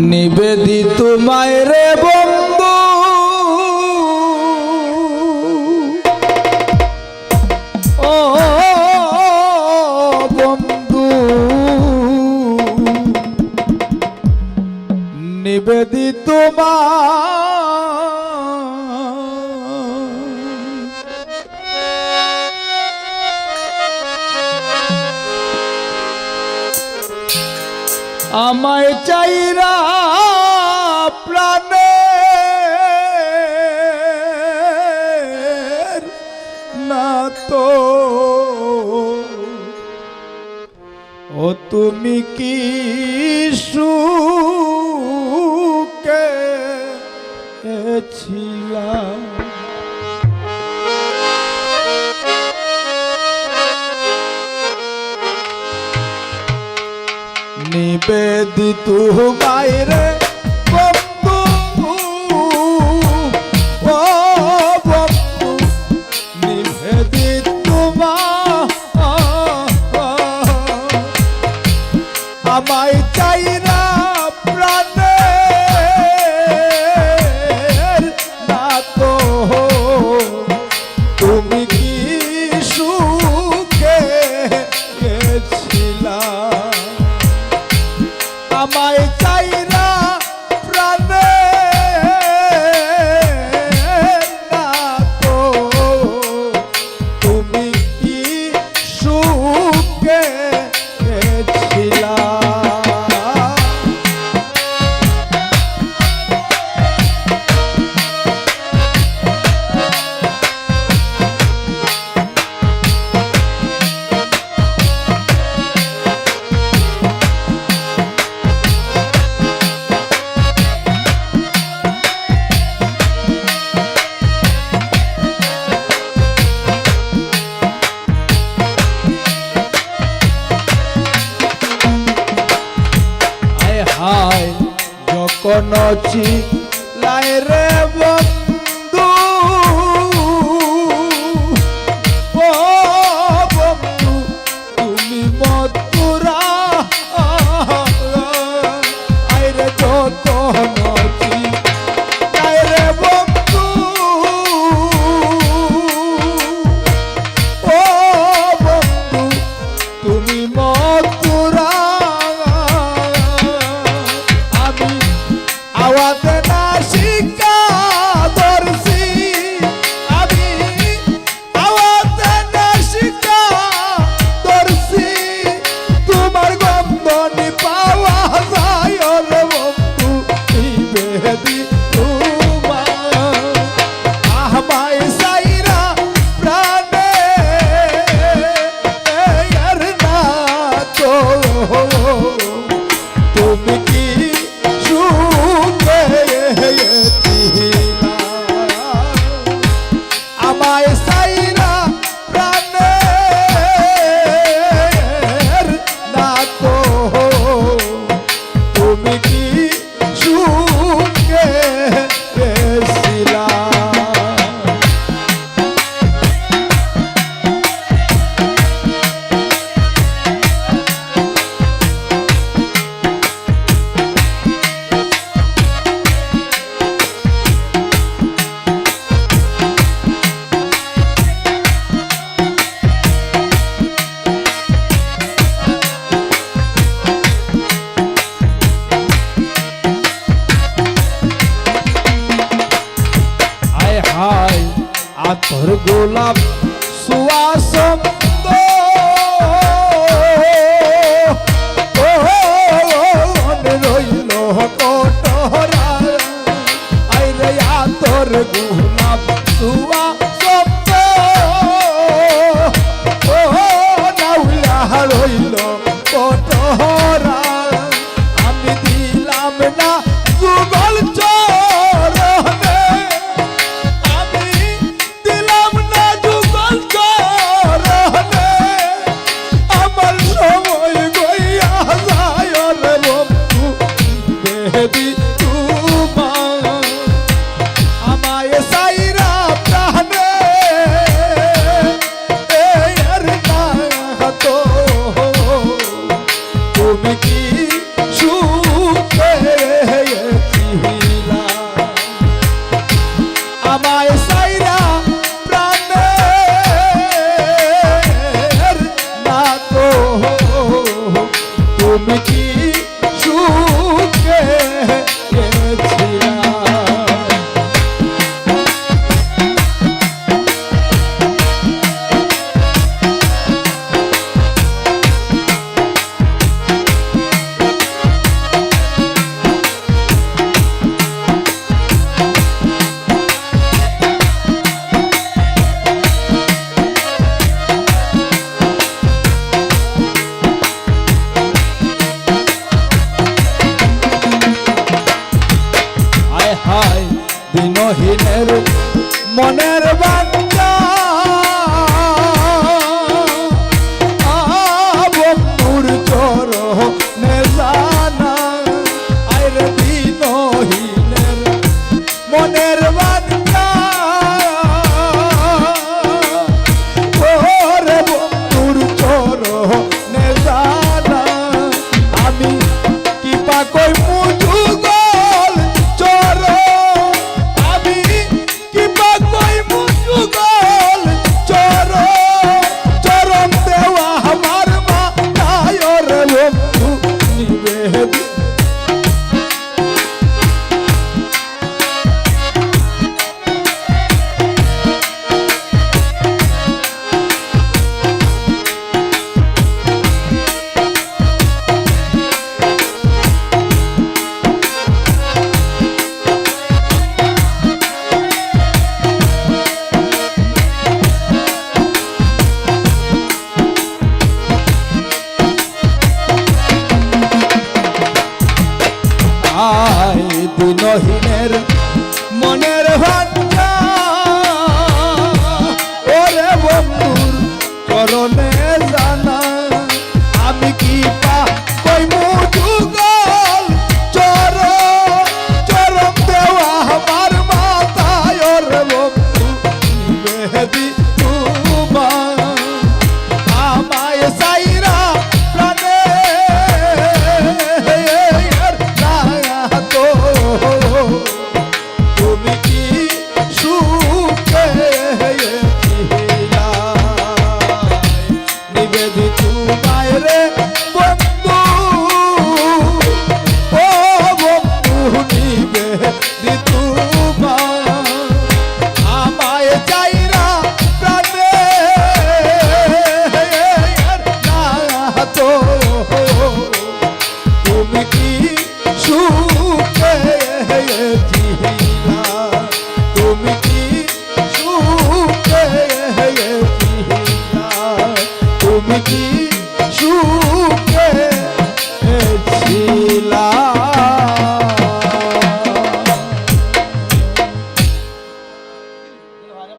নিবেদিত মায়ের বন্ধু ও বন্ধু নিবেদিত মা আমায় চাইরা প্রাণে না তো ও তুমি কি সুখে ছিলা নিবেদিত মায়েরে বন্ধু ও বন্ধু নিবেদিত মা আমায় চাই না প্রাণে না তো তুমি কি সুখে ছিলা আমায় চাই না প্রাণে না তো তুমি কি সুখে ছিলা যখন চিল্লায় রে বন্ধু ও বন্ধু তুমি মতুরা আইরে যখন চিল্লায় রে বন্ধু ও বন্ধু তুমি মতুরা আওয়াজ না শিকা ধরছি আমি আওয়াজ না শিকা ধরছি তোমার গন্ধ নি পাওয়া যায় রে বন্ধু নিবেদি তোমার আমায় সাইরা প্রাণে আর না তো তুমি কি আমায় সাইরা প্রাণে না তো তুমি কি সুখে ছিলা আতর গোলাপ সুয়াসন্দ রইল কটরা আইরে আতর গোলাপ সুয়াসন্দ নাউলা রইল কটরা আমি দিলাম না যুগল চরণে আমায় সাইরা প্রাণে তুমি কি সুখে দিনহীনের মনের বাঞ্ছা বন্ধুর চরণে জানা আইরে দিনহীনের মনের বাঞ্ছা ওরে বন্ধুর চরণে জানা আমি কি পাকই মুজুগল চর আমি কি পাকই মুজুগল চর চরণ দেওয়া আমার মা তায়র বন্ধু নিবেদ দিনহীনের মনের ভাঞ্জা ওরে বন্ধুর চরণে জানা আমি কি পাই মুজুগল চর চরণ দেওয়া আমার মাথায় ওরে বন্ধু নিবেদি তোমা আমায় সাইরা প্রাণে তুমি কি সুখে নিবেদিত তোমায় রে বন্ধু ও বন্ধু নিবেদিত আমায় চাইরা প্রাণে তো তুমি কি সুখে তুমি কি সুখে তুমি কি সুখে